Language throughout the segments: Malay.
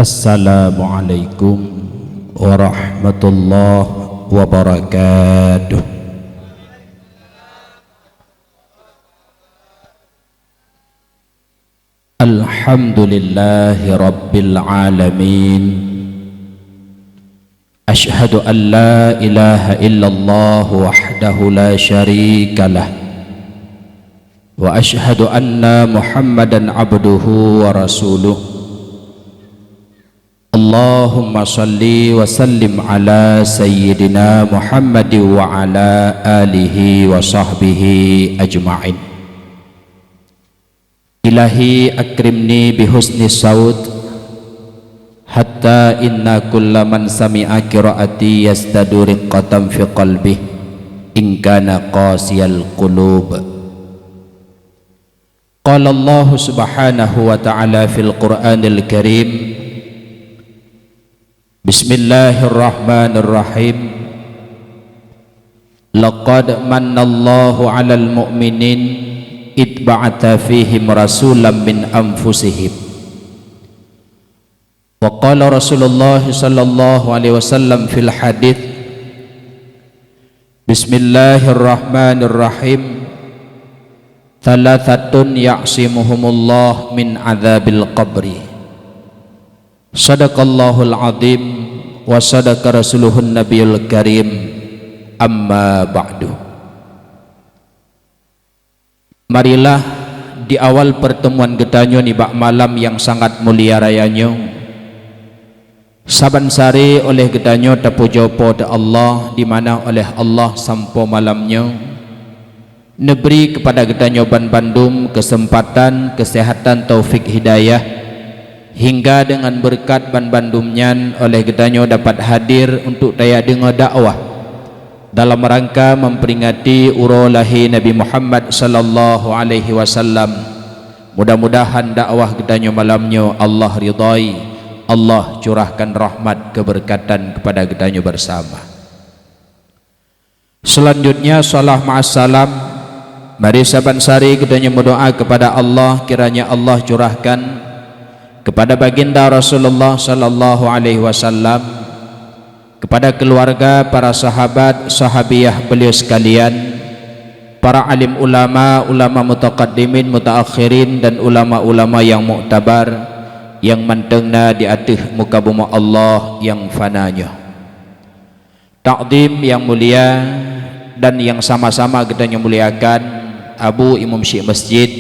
Assalamualaikum warahmatullahi wabarakatuh. Alhamdulillahi rabbil alamin. Ashhadu an la ilaha illallah wahdahu la syarika lah, wa ashhadu anna Muhammadan abduhu wa rasuluh. Allahumma salli wa sallim ala sayyidina Muhammad wa ala alihi wa sahbihi ajma'in. Ilahi akrimni bihusni saut hatta inna kulla man sami'a qiraati yastadu riqqatan fi qalbih in kana qasiyal qulub. Qala Allah subhanahu wa ta'ala fil Qur'anil Karim, Bismillahirrahmanirrahim. Laqad mannallahu 'alal mu'minin id ba'atha fihim rasulan min anfusihim. Wa qala Rasulullah sallallahu alaihi wasallam fil hadits, Bismillahirrahmanirrahim. Thalathatun ya'simuhumullah min adzabil qabri. Sadaqallahul azim wa sadaqa rasuluhun nabiyul karim. Amma ba'du. Marilah di awal pertemuan getanyo ni bak malam yang sangat mulia rayanyo, saban sari oleh getanyo tapujopo da Allah, di mana oleh Allah sampo malamnyo neberi kepada getanyo Ban Bandung kesempatan, kesehatan, taufik, hidayah, hingga dengan berkat Ban Bandungnya oleh getanyo dapat hadir untuk daya dengar dakwah dalam rangka memperingati urolahi Nabi Muhammad sallallahu alaihi wasallam. Mudah-mudahan dakwah getanyo malamnyo Allah ridai, Allah curahkan rahmat keberkatan kepada getanyo bersama. Selanjutnya salah ma'assalam, mari saban sari getanyo berdoa kepada Allah kiranya Allah curahkan kepada baginda Rasulullah sallallahu alaihi wasallam, kepada keluarga, para sahabat, sahabiyah beliau sekalian, para alim ulama, ulama mutaqaddimin, mutaakhirin, dan ulama-ulama yang muktabar yang mantengna di atas muka bumi Allah yang fananya. Takdim yang mulia dan yang sama-sama kita muliakan Abu Imam Syekh Masjid,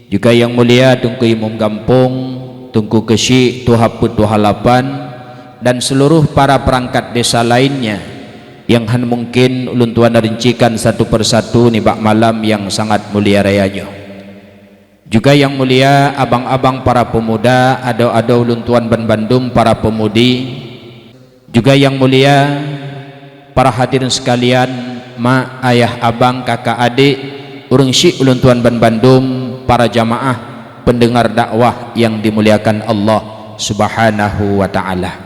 juga yang mulia Tungku Imam Kampung, Tungku Kesyik, Tuhaput Tuhalapan, dan seluruh para perangkat desa lainnya yang mungkin ulun tuan rincikan satu persatu ni bak malam yang sangat mulia rayanya. Juga yang mulia abang-abang para pemuda, ada ulun tuan Ban Bandung para pemudi, juga yang mulia para hadirin sekalian, mak, ayah, abang, kakak, adik, urang syik ulun tuan Ban Bandung, para jamaah pendengar dakwah yang dimuliakan Allah subhanahu wa ta'ala.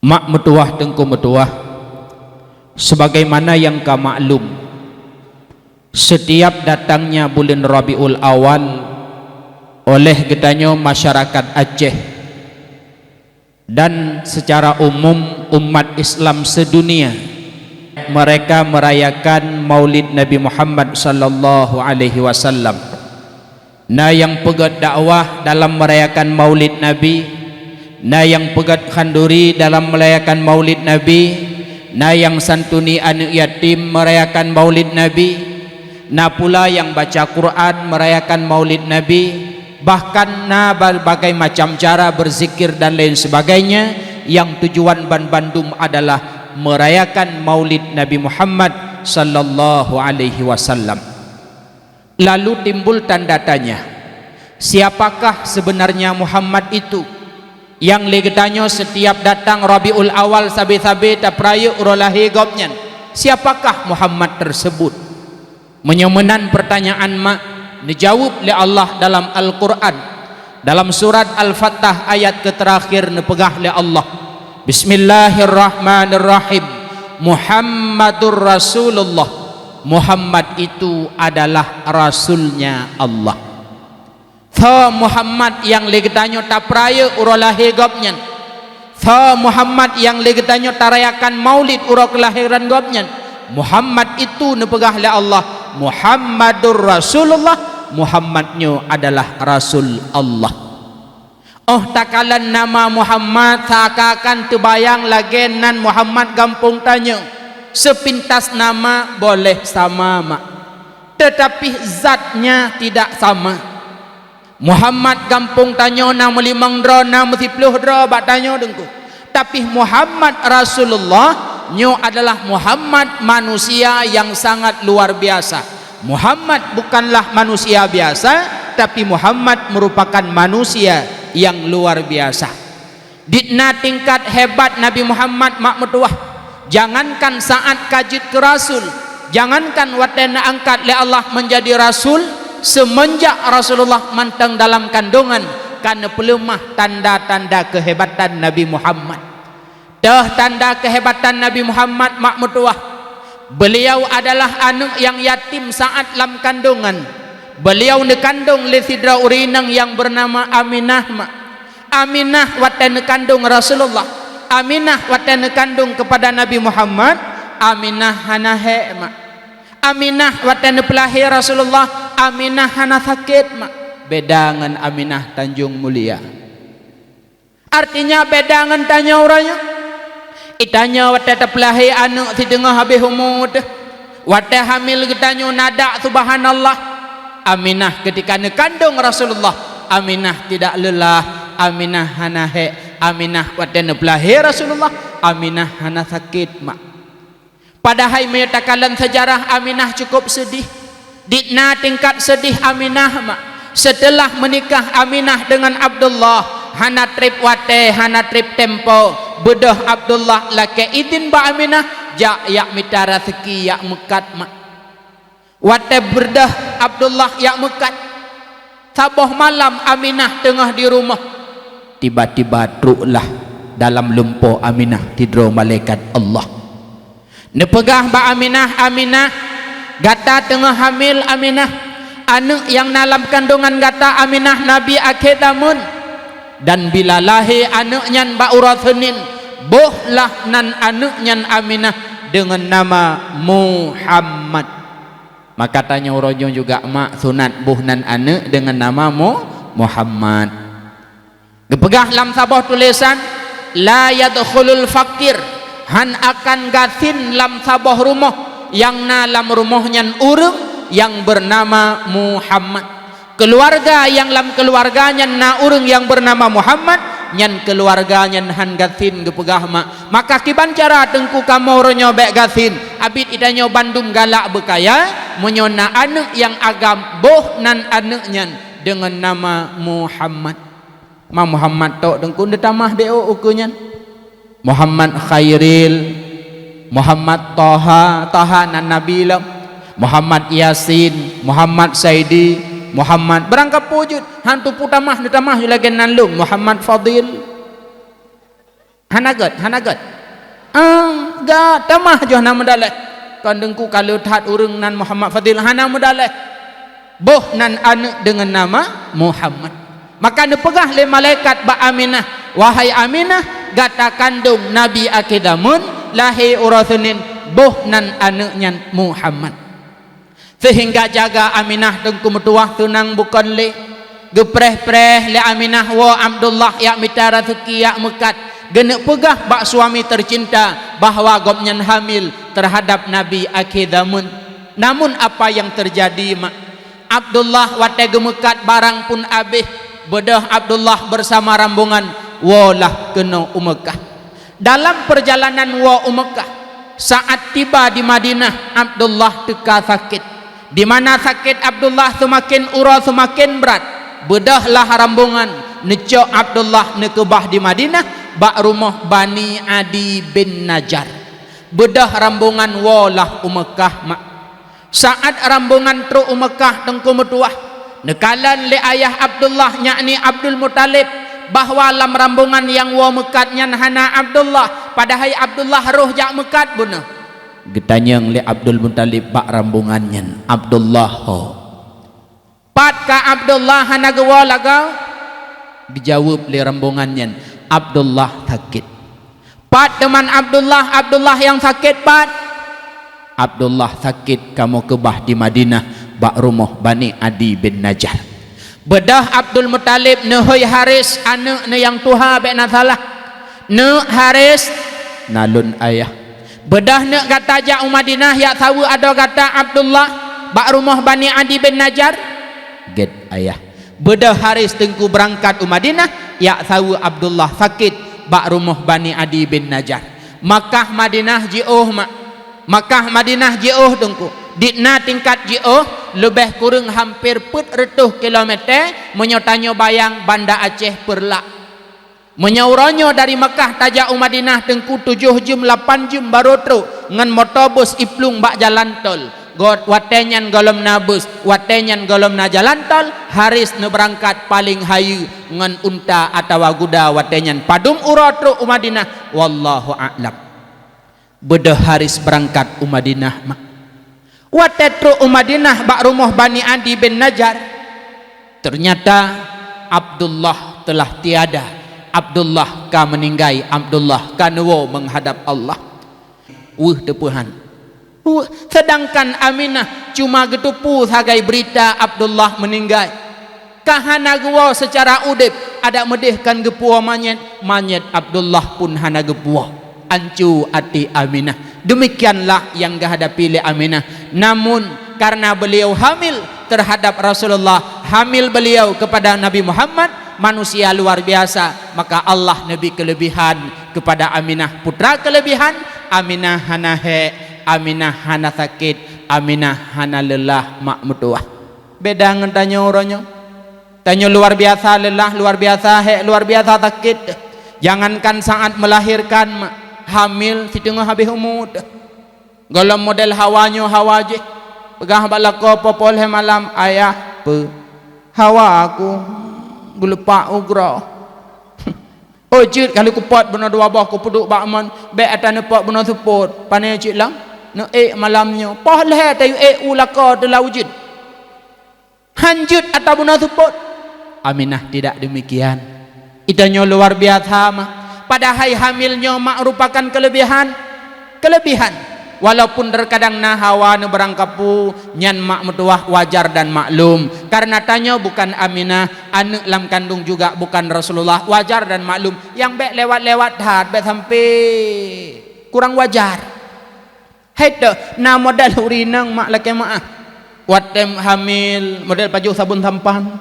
Mak metuah tengku metuah, sebagaimana yang ka maklum, setiap datangnya bulan Rabiul Awal oleh getanyo masyarakat Aceh dan secara umum umat Islam sedunia, mereka merayakan Maulid Nabi Muhammad sallallahu alaihi wasallam. Nah yang pegat dakwah dalam merayakan Maulid Nabi, nah yang pegat khanduri dalam merayakan Maulid Nabi, nah yang santuni anak yatim merayakan Maulid Nabi, nah pula yang baca Quran merayakan Maulid Nabi, bahkan nah berbagai macam cara berzikir dan lain sebagainya, yang tujuan Ban Bandung adalah merayakan Maulid Nabi Muhammad sallallahu alaihi wasallam. Lalu timbul tanda tanya, siapakah sebenarnya Muhammad itu yang legetanyo setiap datang Rabiul Awal sabe-sabe taprayu urolahi gobnyan? Siapakah Muhammad tersebut? Menyemenan pertanyaan mak dijawab oleh Allah dalam Al-Quran, dalam surat Al-Fatah ayat terakhir nepegah oleh Allah, Bismillahirrahmanirrahim. Muhammadur Rasulullah, Muhammad itu adalah Rasulnya Allah. Tha Muhammad yang legetanyo tapraya uro lahir gopnyan. Tha Muhammad yang legetanyo tarayakan maulid uro kelahiran gopnyan. Muhammad itu nepegah oleh Allah. Muhammadur Rasulullah. Muhammadnya adalah Rasul Allah. Oh takalan nama Muhammad seakan terbayang lagi nan Muhammad gampung tanya. Sepintas nama boleh sama mak, tetapi zatnya tidak sama. Muhammad gampung tanya nama limang dra nama 10 dra bak tanya dengku. Tapi Muhammad Rasulullah nyo adalah Muhammad manusia yang sangat luar biasa. Muhammad bukanlah manusia biasa, tapi Muhammad merupakan manusia yang luar biasa. Ditna tingkat hebat Nabi Muhammad mak metuah. Jangankan saat kajit ke Rasul, jangankan watena angkat oleh Allah menjadi Rasul, semenjak Rasulullah mantang dalam kandungan, karena pelemah tanda-tanda kehebatan Nabi Muhammad. Dah tanda kehebatan Nabi Muhammad mak metuah. Beliau adalah anak yang yatim saat dalam kandungan. Beliau dikandung oleh sidra urinang yang bernama Aminah mak. Aminah watena kandung Rasulullah. Aminah watena kandung kepada Nabi Muhammad. Aminah hanahe mak. Aminah watena pelahir Rasulullah. Aminah hana sakit mak. Beda dengan Aminah Tanjung Mulia. Artinya beda dengan tanya orangnya. Itanya watena pelahir anak di tengah habis umur. Watena hamil kitanya nada subhanallah. Aminah ketika kandung Rasulullah, Aminah tidak lelah. Aminah hanahe. Aminah watena pelahir Rasulullah. Aminah hana sakit mak. Padahal menyatakan sejarah Aminah cukup sedih. Ditna tingkat sedih Aminah mak. Setelah menikah Aminah dengan Abdullah, hana trip wate, hana trip tempo. Bedah Abdullah laki izin ba Aminah, jak yak mitara seki yak mekat mak. Wate berdah Abdullah yak mekat. Saboh malam Aminah tengah di rumah. Tiba-tiba truklah dalam lumpuh Aminah tidro malaikat Allah. Nepegah ba Aminah, Aminah gata tengah hamil Aminah. Anak yang dalam kandungan gata Aminah Nabi akhir zaman. Dan bila lahir anaknya ba urathunin, bohlah nan anaknya Aminah dengan nama Muhammad. Maka tanya urojo juga mak sunat buh nan anak dengan nama Muhammad. Gepegah lam sabah tulisan la yadkhulul fakir, han akan gatin lam sabah rumah yang na lam rumahnya urang yang bernama Muhammad. Keluarga yang lam keluarganya na urang yang bernama Muhammad, nyan keluarganya han gatin gepegah mak. Maka kiban cara tengku kamu nyobek gatin abid idanyo Bandung galak bekaya menyona anak yang agam boh nan anaknya dengan nama Muhammad. Ma Muhammad tok dengku detamah deo ukunya. Muhammad Khairil, Muhammad Taha nan Nabi lam, Muhammad Yasin, Muhammad Saidi, Muhammad berangkat pujud hantu putamah detamah lagi nan lum Muhammad Fadil. Hanagat ga tamah jo nama daleh. Kan dengku kalau tat urang nan Muhammad Fadil hana mudaleh. Boh nan anak dengan nama Muhammad. Maka nepegah le malaikat ba Aminah, wahai Aminah gata kandung Nabi akidamun lahir urathunin boh nan anaknya Muhammad. Sehingga jaga Aminah tengku metuah tunang bukan le gepreh-preh le Aminah wa Abdullah yak mitara suki yak mekat genek pegah bak suami tercinta bahwa gopnyan hamil terhadap Nabi akidamun. Namun apa yang terjadi mak? Abdullah wate gemekat barang pun abih. Bedah Abdullah bersama rambungan walah kena Mekah. Dalam perjalanan wa Mekah, saat tiba di Madinah, Abdullah teka sakit. Di mana sakit Abdullah semakin ura semakin berat. Bedahlah rambungan necok Abdullah nekebah di Madinah bak rumah Bani Adi bin Najjar. Bedah rambungan walah Mekah mak. Saat rambungan tru Mekah tengku metuah nekalan le ayah Abdullah yakni Abdul Muttalib bahwa lam rambungan yang wa mekatnya hana Abdullah, padahal Abdullah roh jak mekat buna. Getanyang le Abdul Muttalib bak rambungannya Abdullah ho. Pat ka Abdullah hanagawa lagaw dijawab li rombongannya Abdullah sakit. Pat teman Abdullah yang sakit. Pat Abdullah sakit, kamu kebah di Madinah bak rumah Bani Adi bin Najjar. Bedah Abdul Muttalib nehoy Haris anak ne yang tuha be na salah ne Haris nalun ayah. Bedah ne kata ja Madinah ya tahu ada kata Abdullah bak rumah Bani Adi bin Najjar get ayah. Bedah Haris tengku berangkat Madinah ya tahu Abdullah sakit bak rumah Bani Adi bin Najjar. Makkah Madinah jauh Makkah Madinah jauh tengku ditna tingkat jauh lebih kurang hampir 400 kilometer menyotanyo bayang Banda Aceh perlak menyauranyo dari Makkah taja Madinah tengku 7 jam 8 jam baru tru ngan motobus iplung bak jalan tol god watenyan golom na bus watenyan golom na jalan tol. Haris ne berangkat paling hayu ngan unta atau kuda watenyan padum urotru Madinah wallahu a'lam. Bedah Haris berangkat Madinah watetru Madinah bak rumah Bani Adi bin Najjar. Ternyata Abdullah telah tiada. Abdullah ka meninggai, Abdullah ka nuwo menghadap Allah. Tepuhan. Sedangkan Aminah cuma getupu sagai berita Abdullah meninggal. Kahana gua secara udip ada medihkan gepua manyet Abdullah pun hana gepua ancu ati Aminah. Demikianlah yang dihadapi oleh Aminah. Namun karena beliau hamil terhadap Rasulullah, hamil beliau kepada Nabi Muhammad, manusia luar biasa, maka Allah Nabi kelebihan kepada Aminah putra kelebihan. Aminah hana Aminah hana sakit, Aminah hana lelah mak mutuah. Beda dengan tanya orangnya. Tanya luar biasa lelah, luar biasa luar biasa sakit. Jangankan saat melahirkan hamil si tengah habis umur. Golong model hawanya hawa je. Pegah balako popol malam ayah pe. Hawa aku gulupak ugra. Ojit kali kupot benar dua bah ku puduk bakman be atane pot benar support pane cik lang no malamnya pahle tayu ulaka de laujid hanjut atau benar support. Aminah tidak demikian. Itanya luar biasa mah. Padahal hamilnya mak merupakan kelebihan walaupun terkadang nah hawa ne berangkapu nyan mak metuah wajar dan maklum karena tanya bukan Aminah anak lam kandung juga bukan Rasulullah, wajar dan maklum. Yang bek lewat-lewat hat bek sampai kurang wajar. Haida na modal urinang mak laki mak watem hamil model baju sabun tampan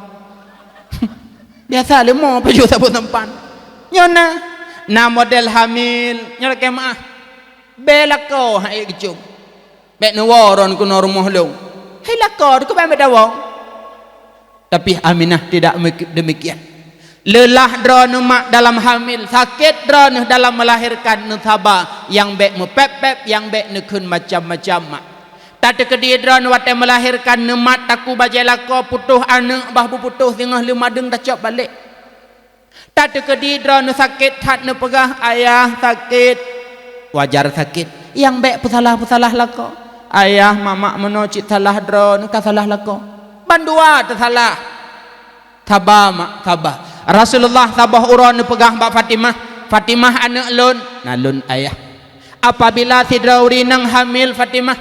biasa lemo baju sabun tampan nyona na model hamil nyala ke mak belako hai kecum bek nawaron ku rumah lu hai lakor ku bek dawang. Tapi Aminah tidak demikian. Lelah drone mak dalam hamil, sakit drone dalam melahirkan nutaba yang bek mepep yang bek nekun macam-macam mak. Tadi kedi drone wate melahirkan nemat taku bajelako putuh anak bah putuh tengah lima deng tacok balik. Tadi kedi drone sakit hat ne pegah ayah sakit wajar sakit yang bek pesalah lako ayah mamak menocit salah drone ka salah lako bandua tersalah tabah mak tabah Rasulullah tabah uron pegah mbak Fatimah anak lun nalun ayah. Apabila tidrauri nang hamil Fatimah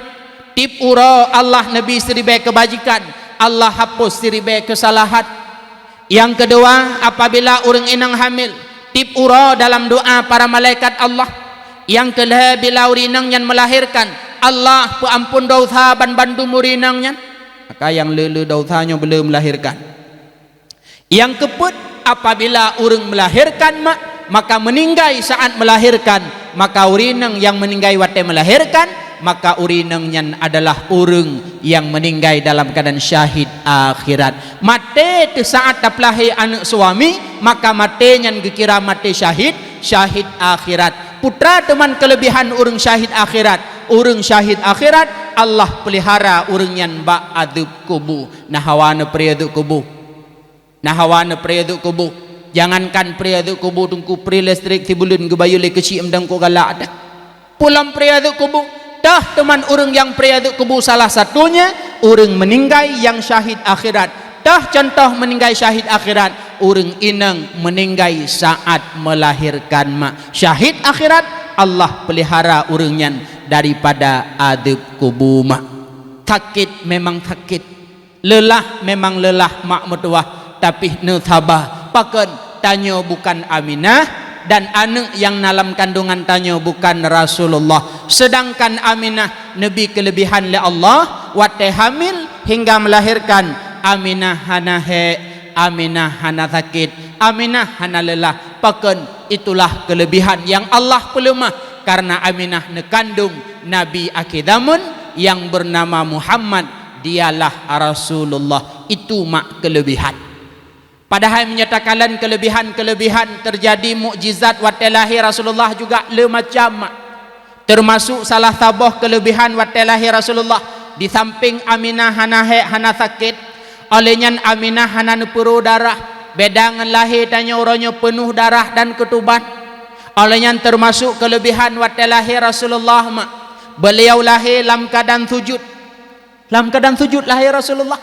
tip uro Allah Nabi seribai kebajikan, Allah hapus seribai kesalahan. Yang kedua, apabila orang inang hamil tip uro dalam doa para malaikat Allah. Yang kedua, bila urinang yang melahirkan Allah ampun dosa ban bandu murinangnya, maka yang lelu dosanya belum melahirkan. Yang keempat, apabila orang melahirkan maka meninggai saat melahirkan, maka urinang yang meninggai waktu melahirkan, maka urinangnya adalah orang yang meninggai dalam keadaan syahid akhirat. Mati saat daplahi anak suami, maka matinya dikira mati syahid akhirat. Putra teman kelebihan orang syahid akhirat. Orang syahid akhirat Allah pelihara orang yang bak adub kubu. Nahawana priyaduk kubu. Nahawana priyaduk kubu. Jangankan priyaduk kubu tungku pri listrik tibulun gebayule kecil emdang ko galak ada. Pulang priyaduk kubu. Dah teman orang yang priyaduk kubu salah satunya orang meninggal yang syahid akhirat. tah contoh meninggal syahid akhirat, urang inang meninggal saat melahirkan mak. Syahid akhirat Allah pelihara urangnya daripada adab kubur mak. Sakit memang sakit, lelah memang lelah mak mertua, tapi ne sabar. Pakan tanya bukan Aminah, dan anak yang dalam kandungan tanya bukan Rasulullah. Sedangkan Aminah Nabi kelebihan le Allah, wate hamil hingga melahirkan. Aminah hana he, Aminah hana sakit, Aminah hana lelah. Pakan itulah kelebihan yang Allah pelemah, karena Aminah nekandung Nabi akidamun yang bernama Muhammad, dialah Rasulullah. Itu mak kelebihan. Padahal menyatakan kelebihan-kelebihan terjadi mukjizat wate lahir Rasulullah juga le macam mak. Termasuk salah sabah kelebihan wate lahir Rasulullah, di samping Aminah hana he hana sakit, olehnya Aminah hana nepuru darah, beda dengan lahir tanya orangnya penuh darah dan ketuban. Olehnya termasuk kelebihan wate lahir Rasulullah mak, beliau lahir dalam keadaan sujud. Dalam keadaan sujud lahir Rasulullah,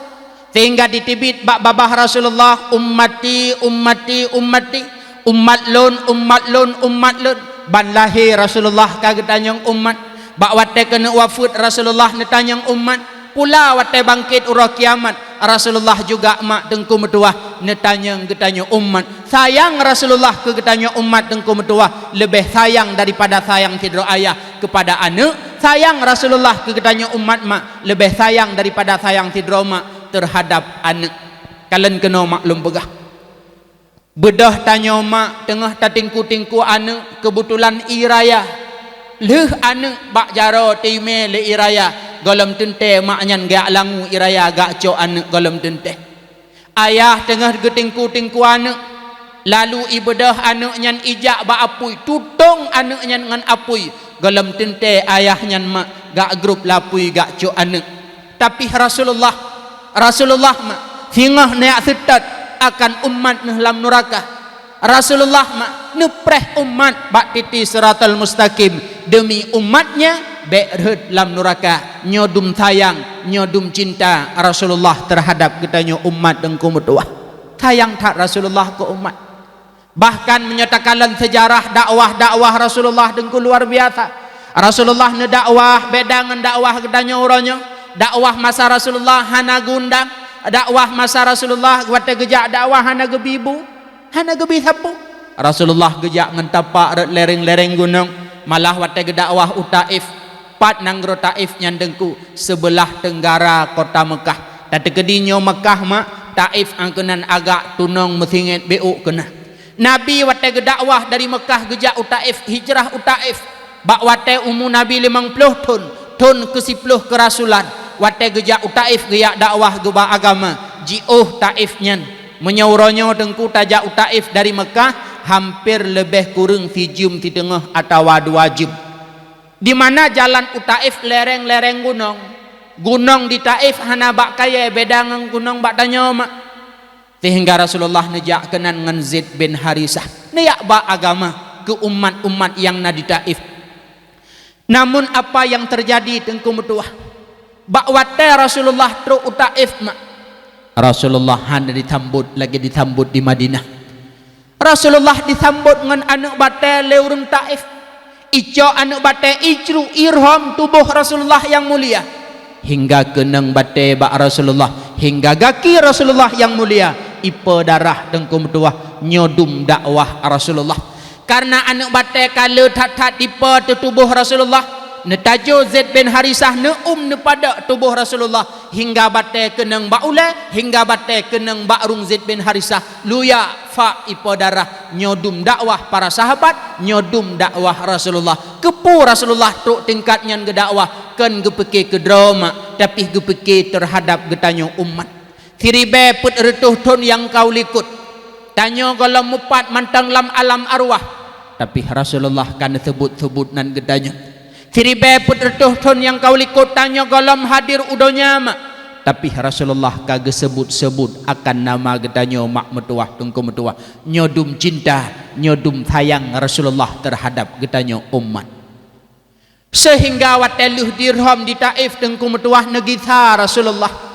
sehingga ditibit bak babah Rasulullah, ummati ummati ummati, umat lun umat lun umat lun. Ban lahir Rasulullah kaget tanyang umat, bak wate kena wafat Rasulullah netanyang umat, pula wate bangkit urang kiamat Rasulullah juga mak dengku metua netanyang getanya umat. Sayang Rasulullah ke getanya umat dengku metua lebih sayang daripada sayang tidro ayah kepada anak. Sayang Rasulullah ke getanya umat mak lebih sayang daripada sayang tidro mak terhadap anak. Kalian kena maklum pegah. Bedah tanya mak tengah tatingku-tingku anak, kebetulan iraya leh anak bak jaro time le iraya, golem tente maknyan gak langu iraya gak cok anak golem tente. Ayah tengah getingku-tingku anak, lalu ibadah anaknya ijak bak apui, tutong anaknya dengan apui, golem tente ayahnya mak gak grup lapui gak cok anak. Tapi Rasulullah mak singah naik setat akan umat dalam neraka. Rasulullah mak nepreh umat bak titi siratal mustaqim demi umatnya berhad dalam neraka. Nyodum sayang, nyodum cinta Rasulullah terhadap ketanya umat dan kumatuah. Sayang tak Rasulullah ke umat. Bahkan menyatakan sejarah dakwah Rasulullah dengan luar biasa. Rasulullah ne dakwah beda dengan dakwah ketanya orangnya. Dakwah masa Rasulullah hana gundang, dakwah masa Rasulullah wate gejak dakwah hana gebibu, hana gebi sapu. Rasulullah gejak ngentapak lereng-lereng gunung, malah wate dakwah utaif pat nanggro taif nyandengku sebelah tenggara kota Mekah. Dan tegedinyo Mekah mak taif angkenan agak tunong mesingit beu kena. Nabi wate dakwah dari Mekah gejak utaif, hijrah utaif. Bak wate umur Nabi 50 ton ke 10 kerasulan. Wate gejak utaif gejak dakwah geba agama jiuh taifnya menyauronyo dengku tajak utaif dari Mekah hampir lebih kurang 3 jam di tengah atau 2 jam. Di mana jalan utaif lereng-lereng gunung di Taif hana bak kaya beda dengan gunung bak tanya mak. Sehingga Rasulullah nejak kenan dengan Zaid bin Harisah neyak bak agama ke umat-umat yang na di Taif. Namun apa yang terjadi tengku metuah bak wate Rasulullah tru utaif mak, Rasulullah hanya ditambut lagi ditambut di Madinah. Rasulullah disambut dengan anak bate leurung Taif. Ico anak bate icru irham tubuh Rasulullah yang mulia, hingga kenang bate bak Rasulullah, hingga gaki Rasulullah yang mulia ipa darah dengku metuah nyodum dakwah Rasulullah. Karena anak bate kala tat-tat ipa tubuh Rasulullah, netajo Zaid bin Harisah nepada tubuh Rasulullah hingga bate kenang baule, hingga bate kenang bakrung Zaid bin Harisah luya fa ipo darah nyodum dakwah para sahabat, nyodum dakwah Rasulullah. Kepu Rasulullah truk tingkatnya ke dakwah kan gepeke ke drama, tapi gepeke terhadap getanyo umat. Tiribe put retuh ton yang kau likut tanyo kalau mupat mantang lam alam arwah, tapi Rasulullah kan sebut-sebut nan getanyo. Tiribe put retuh ton yang kau likut tanyo golom hadir udonya mak, tapi Rasulullah kagak sebut-sebut akan nama getanyo mak metuah tungku metuah nyodum cinta, nyodum sayang Rasulullah terhadap getanyo umat. Sehingga wateluh dirham di Taif tungku metuah negisa Rasulullah.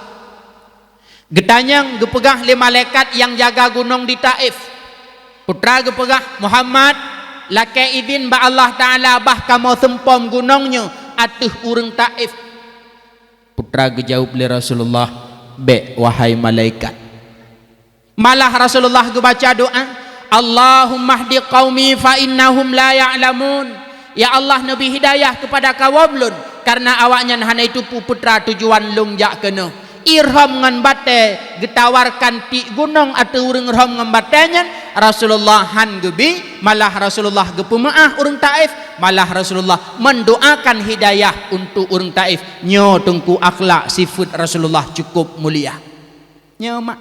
Getanyang gepegah le malaikat yang jaga gunung di Taif. Putra gepegah Muhammad, lake izin ba Allah Ta'ala bah kamu sempom gunungnya atuh urang Taif. Putra gejawab le Rasulullah, be wahai malaikat. Malah Rasulullah gebaca doa, Allahumma hdi qaumi fa innahum la ya'lamun. Ya Allah, nabi hidayah kepada kaum lun karena awaknya hana itu putra tujuan lung jak kena. Irham ngan bate getawarkan ti gunung atau urang irham ngan batenya. Rasulullah han gebi, malah Rasulullah gepemaah urang Taif, malah Rasulullah mendoakan hidayah untuk urang Taif. Nyo tengku akhlak sifat Rasulullah cukup mulia. Nyo mak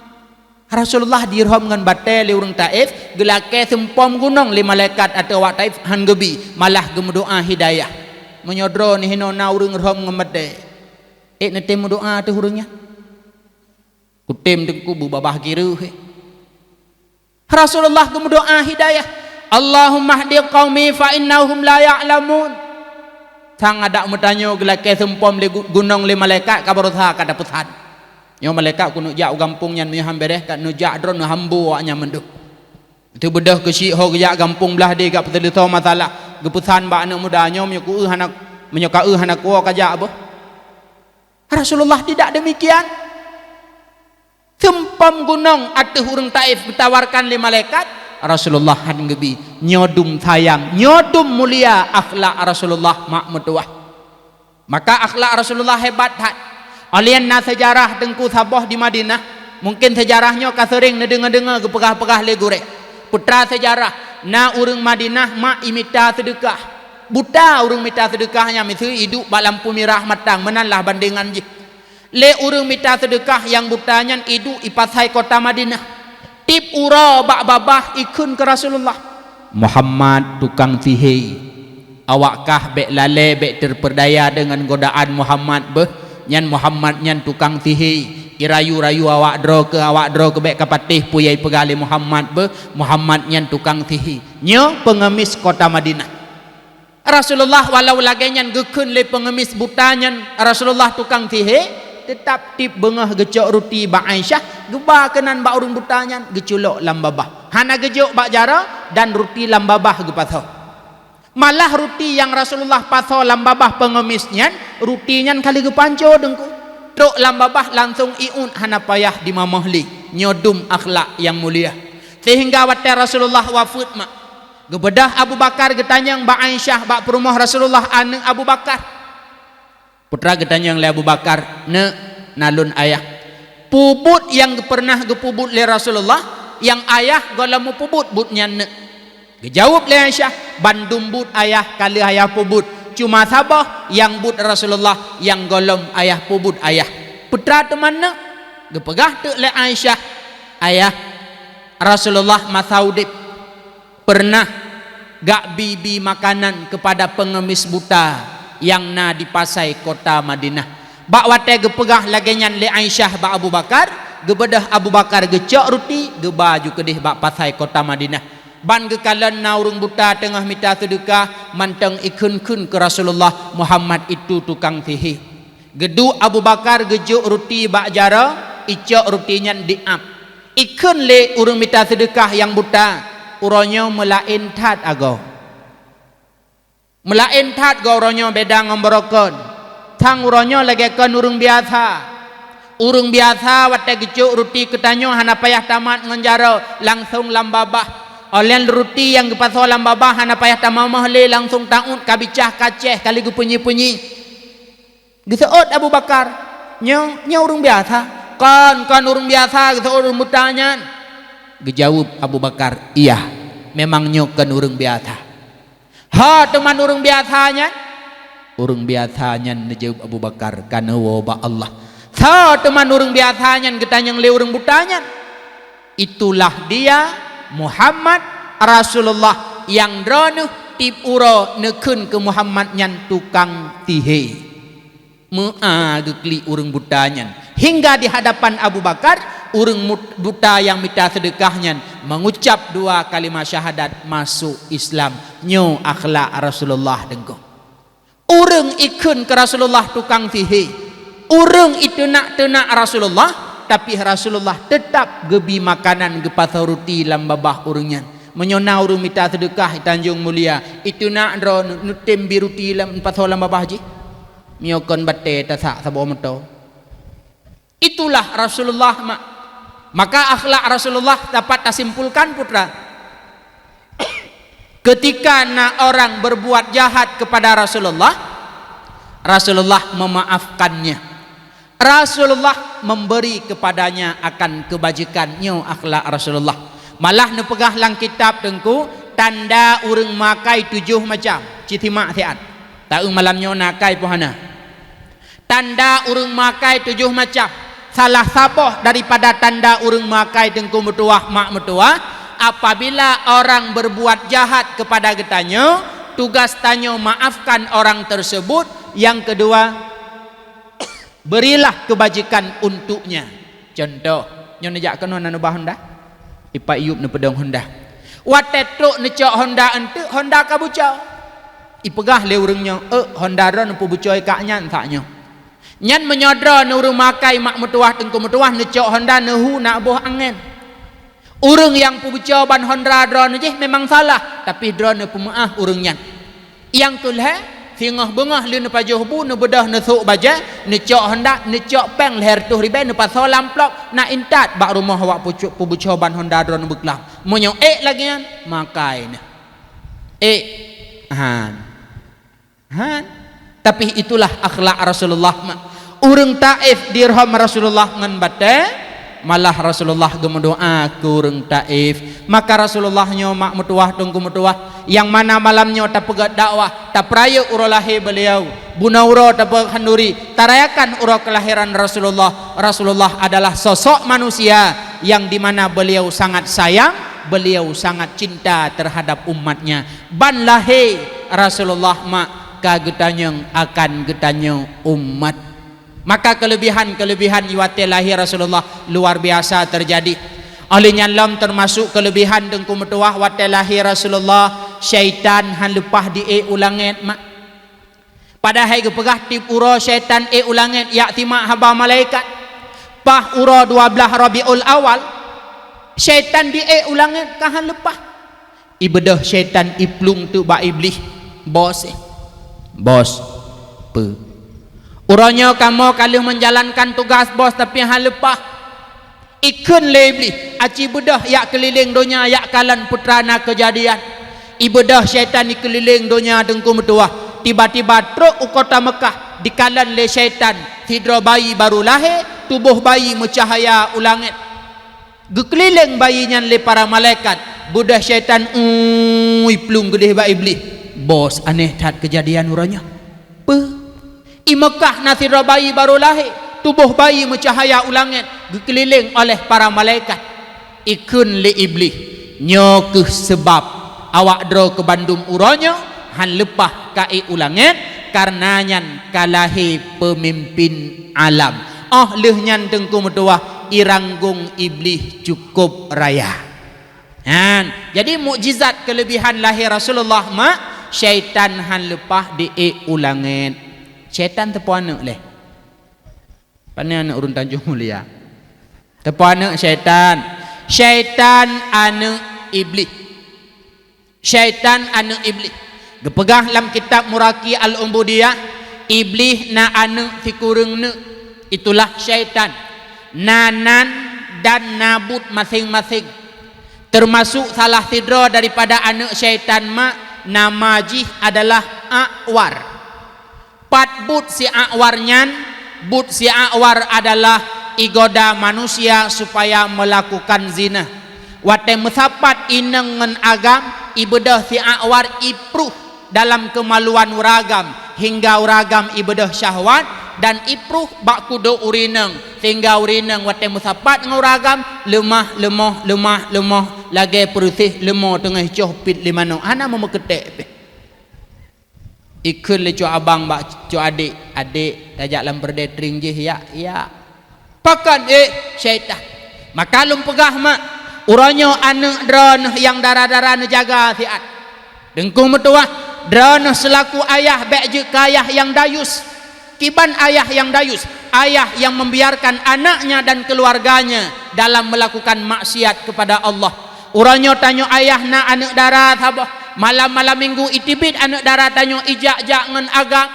Rasulullah dirham ngan bate le urang Taif, gelake sempom gunung le malaikat atau awak Taif han gebi, malah gemedoa hidayah. Menyodro ni hino na urang irham ngan bate. Nete mendoa tu urangnya. Kutem tengku bu babah kira Rasulullah berdoa hidayah, Allahumma hdi qaumi fa innahum la ya'lamun. Sang ada bertanya gelake sempom le gunung le malaikat kabarutha kada puthan. Nyo malaikat kuno jak gampung nyan mi hambereh kat no jak dron no hambu nya mendu. Itu bedah ke si ho jak gampung belah de kat petelito masalah. Geputhan ba anak muda nyo menyoku hanak menyoka hanak ko kajak apa. Rasulullah tidak demikian. Sempom gunung atuh urang Taif ditawarkan le malaikat. Rasulullah han gebi nyodum sayang, nyodum mulia akhlak Rasulullah mak metuah. Maka akhlak Rasulullah hebat hat. Alian na sejarah tengku Sabah di Madinah, mungkin sejarahnya ka sering dengar-dengar gepegah-pegah le gure. Putra sejarah na urang Madinah mak imita sedekah. Buta urang mita sedekahnya misu hidup bak lampu merah matang menanlah bandingan je. Le urang mita sedekah yang butanya idu ipasai kota Madinah. Tip ura bak babah ikun ke Rasulullah. Muhammad tukang sihir. Awakkah bek lale bek terperdaya dengan godaan Muhammad beh? Nyan Muhammad nyan tukang sihir. Irayu-rayu awak dro ke bek kapatih puyai pegali Muhammad beh? Muhammad nyan tukang sihir. Nyo pengemis kota Madinah. Rasulullah walau lagi nyan gekun le pengemis butanya Rasulullah tukang sihir. Tetap tip bengah gecok roti bak Aisyah, geba kenan bak urang butanya geculok lam babah. Hana gejok bak jara dan roti lam babah gepatho. Malah roti yang Rasulullah patho lam babah pengemisnya, rutinya kali gepanco dengku. Truk lam babah langsung iun hana payah dimamahli. Nyodum akhlak yang mulia. Sehingga waktu Rasulullah wafat mak, gebedah Abu Bakar getanyang bak Aisyah bak perumah Rasulullah aneng Abu Bakar. Putra getanyang le Abu Bakar, ne nalun ayah. Pubut yang pernah gepubut le Rasulullah, yang ayah golamu pubut butnya ne. Gejawab le Aisyah, bandum but ayah kali ayah pubut. Cuma sabah yang but Rasulullah yang golom ayah pubut ayah. Putra teman ne gepegah tu le Aisyah, ayah Rasulullah masaudip pernah gak bibi makanan kepada pengemis buta yang na di pasai kota Madinah. Bak wate gepegah lagenyan le Aisyah bak Abu Bakar, gebedah Abu Bakar gecok roti, gebaju kedih bak pasai kota Madinah. Ban gekalan na urang buta tengah minta sedekah, manteng ikun-kun ke Rasulullah, Muhammad itu tukang sihir. Gedu Abu Bakar gejuk roti bak jara, icok rotinya diap. Ikun le urang minta sedekah yang buta, uronyo melain tat ago. Melain tat gauronyo beda ngomborokon. Tang uronyo lagi kan urung biasa. Urung biasa wate gejuk roti ketanyo hana payah tamat ngenjaro langsung lambabah. Olian roti yang gepaso lambabah hana payah tamamah le langsung taun kabicah kaceh kali gepunyi-punyi. Geseot Abu Bakar. Nyo urung biasa. Kan urung biasa geseot urung mutanya. Gejawab Abu Bakar, iya, memang nyo kan urung biasa. Ha teman urang biasanya, urang biasanya nejawab Abu Bakar kana waba Allah. Ha teman urang biasanya getanyang le urang butanya. Itulah dia Muhammad Rasulullah yang dronuh tip uro nekun ke Muhammad nyan tukang tihe. Mea gekli urang butanya hingga di hadapan Abu Bakar urang buta yang minta sedekahnya mengucap dua kalimat syahadat masuk Islam. Nyo akhlak Rasulullah dengko. Urang ikun ke Rasulullah tukang sihir. Urang itu nak tenak Rasulullah tapi Rasulullah tetap gebi makanan ge pasal roti lam babah urungan menyona urung minta sedekah Tanjung Mulia itu nak ro nutem biruti lam pasal lam babah ji miokon bate tasak sabo meto. Itulah Rasulullah mak. Maka akhlak Rasulullah dapat disimpulkan putra. Ketika nak orang berbuat jahat kepada Rasulullah, Rasulullah memaafkannya. Rasulullah memberi kepadanya akan kebajikannya akhlak Rasulullah. Malah nepegah lang kitab tengku tanda urang makai 7 macam. Citimak siat. Tahu malamnya nakai pohana. Tanda urang makai 7 macam. Salah sabah daripada tanda urang makai tengku metuah mak metuah, apabila orang berbuat jahat kepada getanya, tugas tanya maafkan orang tersebut. Yang kedua, berilah kebajikan untuknya. Contoh, nyo nejak kena nanubah Honda. Ipa Iyub ne pedong Honda. Watetruk necok Honda ente, Honda ka bucau. Ipegah le urangnya, Honda ron pu bucoi kak nyan saknyo. Nyan menyodra ne urang makai mak metuah tengku metuah necok Honda nehu nak boh angin. Urang yang pu bucau ban Honda dron je memang salah, tapi dron ne pemaah urang nyan. Yang tulhe singah bengah le ne pajoh bu ne bedah ne sok baja ne cok Honda ne cok peng leher tu ribe ne pasal lamplok nak intat bak rumah awak pucuk ban Honda dron beklam monyo lagi kan makai ne han tapi itulah akhlak Rasulullah urang Taif dirham Rasulullah ngan bate malah Rasulullah gemendoa kurang Taif. Maka Rasulullahnya mak metuah tunggu metuah yang mana malamnya tak pegat dakwah tak peraya urolahi beliau bunauro tak handuri tarayakan uro kelahiran Rasulullah. Rasulullah adalah sosok manusia yang dimana beliau sangat sayang, beliau sangat cinta terhadap umatnya. Ban lahi Rasulullah mak kagetanyang akan getanyang umat. Maka kelebihan-kelebihan iwate lahir Rasulullah luar biasa terjadi. Oleh nyalam termasuk kelebihan dengku metuah wate lahir Rasulullah syaitan han lepah di ulanget mak. Pada hai gepegah tip uro syaitan ulanget yak timak haba malaikat. Pah uro 12 Rabiul Awal syaitan di ulanget kahan lepah. Ibedah syaitan iplung tu ba iblis bos pe. Uranya kamu kalau menjalankan tugas bos tapi hal lepah ikun lebli aci bedah yak keliling dunia yak kalan putrana kejadian ibedah syaitan dikeliling dunia dengku metuah tiba-tiba truk kota Mekah dikalan le syaitan hidro bayi baru lahir tubuh bayi mencahaya ulangit gekeliling bayinya le para malaikat budah syaitan plung gede ba iblis bos aneh tat kejadian uranya I Mekah nasira bayi baru lahir tubuh bayi mencahaya ulangit dikeliling oleh para malaikat ikun li iblis nyo ke sebab awak dro ke Bandung uronyo han lepah kai ulangit karenanya kalahi pemimpin alam leh tengku metuah iranggung iblis cukup raya. Jadi mukjizat kelebihan lahir Rasulullah mak syaitan han lepah di ulangit. Syaitan tepu anak leh. Pandai anak urun Tanjung Mulia. Tepu anak syaitan. Syaitan anak iblis. Syaitan anak iblis. Gepegah dalam kitab Muraki Al-Umbudiyah, iblis na anak tikureng ne. Itulah syaitan. Nanan dan nabut masing-masing. Termasuk salah tidra daripada anak syaitan mak nama jih adalah A'war. Pat but si A'warnyan, but si A'war adalah igoda manusia supaya melakukan zina. Wate mesapat inengen agam ibadah si A'war ipruh dalam kemaluan uragam hingga uragam ibadah syahwat dan ipruh bak kudo urineng sehingga urineng wate mesapat nguragam lemah lagi perutih lemah tengah cohpit limano ana memeketek ikut le cu abang bak cu adik tajak lam berdetring je ya pakan syaitan maka lum pegah mak uranyo anak dron yang darah-darah ne jaga siat dengkung metuah dron selaku ayah bek je kayah yang dayus Kiban ayah yang dayus, ayah yang membiarkan anaknya dan keluarganya dalam melakukan maksiat kepada Allah. Urangnya tanya ayah na anak darat habah, malam-malam minggu itibit anak darat tanya ijak-jak ngan agak.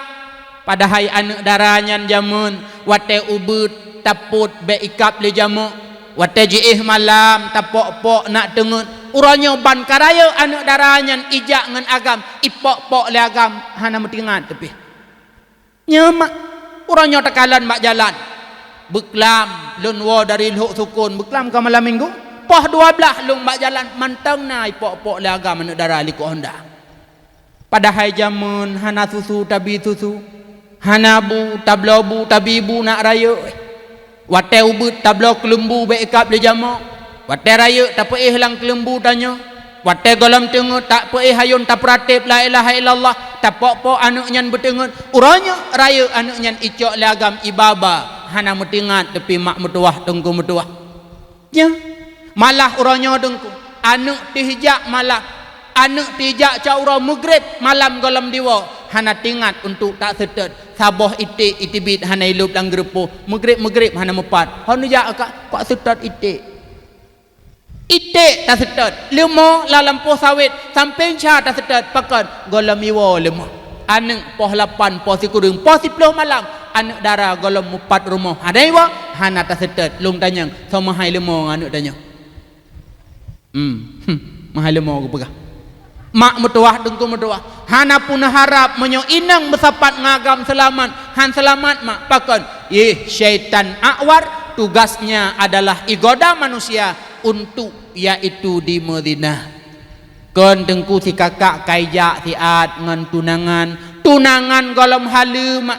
Padahal anak darahnya jamun wate ubud taput be ikap le jamu wate jiih malam tapok-pok nak tengut. Urangnya ban karaya anak darahnya ijak ngan agam ipok-pok le agam hana metingat tepi. Nyemak urangnya tekalan mak jalan beklam lunwo dari luk sukun beklam ke malam minggu poh 12 lung mak jalan mantang nai pok-pok le agam anak darah liku Honda. Padahal jamun hana susu tabi susu hana bu tablobu tabibu nak raya wate ubut tablo kelembu be ikap le jamak wate raya tak peih lang kelembu tanya wate golam tengut tak peih hayun tak pratip la ilaha illallah tak pok-pok anak nyan bertengut. Uranya raya anak nyan icok le agam ibaba hana metingat tepi mak metuah tengku metuah ya malah uranya dengku anak tihijak malah anak tihijak ca urang maghrib malam golam diwa hana tingat untuk tak setet saboh itik itibit hana ilup lang gerepo maghrib hana mepat hanu jak akak pak setet itik tak setet lemo la lampu sawit samping cha tak setet pakan golam iwa lemo anak poh 8 poh 9 poh 10 malam anak darah golam 4 rumah ada iwa hana tak setet lung tanyang sama hai lemo anak tanya mahal lemo aku pegah mak metuah dengku metuah hana pun harap menyo inang bersapat ngagam selamat han selamat mak pakan syaitan awar tugasnya adalah igoda manusia untuk yaitu di Madinah kon dengku si kakak kaijak si ad ngan tunangan golom halu mak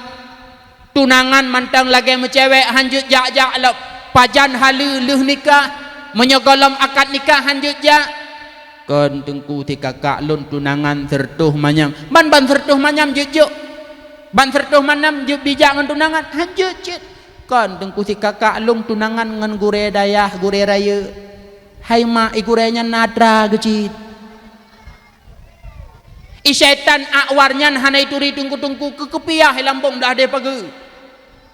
tunangan mantang lagi mencewek hanjut jak lop pajan halu leuh nikah menyogolom akad nikah hanjut jak kon tengku ti kakak lun tunangan sertuh manyam ban sertuh manyam jejuk ban sertuh manyam juk bijak ngan tunangan hanjut cit kon tengku ti kakak lung tunangan ngan gure dayah gure raya hai mak igurenya nadra gecit i syaitan akwarnya hanai turi tungku-tungku kekepiah lambung dah de pagi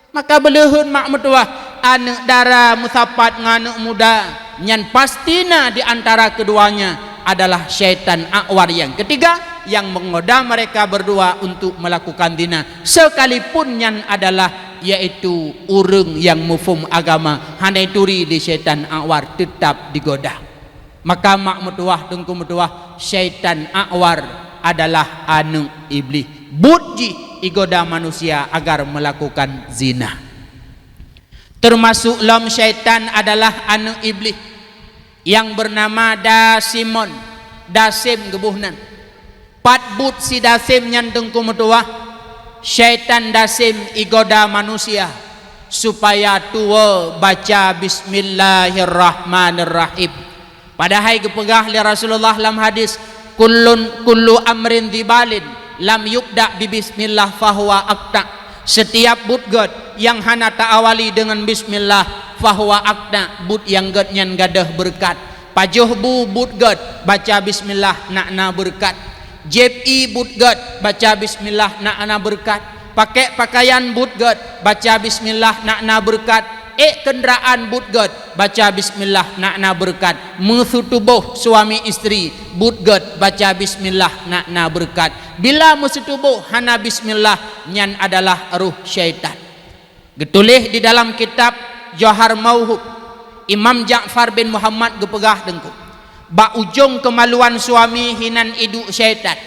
maka belehun mak metuah anak dara musapat nganak muda nyan pastina di antara keduanya adalah syaitan akwar yang ketiga yang menggoda mereka berdua untuk melakukan zina sekalipun yang adalah yaitu urang yang mufum agama handai turi di syaitan akwar tetap digoda. Maka mak metuah dengku metuah syaitan akwar adalah anu iblis budji igoda manusia agar melakukan zina. Termasuk lam syaitan adalah anu iblis yang bernama Dasim gebuhnan patbut si Dasim nyanteng kumetuah syaitan Dasim igoda manusia supaya tua baca bismillahirrahmanirrahim padahal kepegah li Rasulullah dalam hadis kullu amrin dibalin lam yubda bi bismillah fahuwa akta setiap budgod yang hana ta'awali dengan bismillah fahuwa akta bud yang god nyan gadah berkat pajuh bu budgod baca bismillah nakna berkat jepi budgod baca bismillah nakna berkat pakai pakaian budgod baca bismillah nakna berkat kenderaan budgod baca bismillah nakna berkat musuh tubuh suami istri budgod baca bismillah nakna berkat bila musuh tubuh hana bismillah nyan adalah ruh syaitan. Getulih di dalam kitab Johar Mauhub Imam Ja'far bin Muhammad gepegah dengku ba ujung kemaluan suami hinan iduk syaitan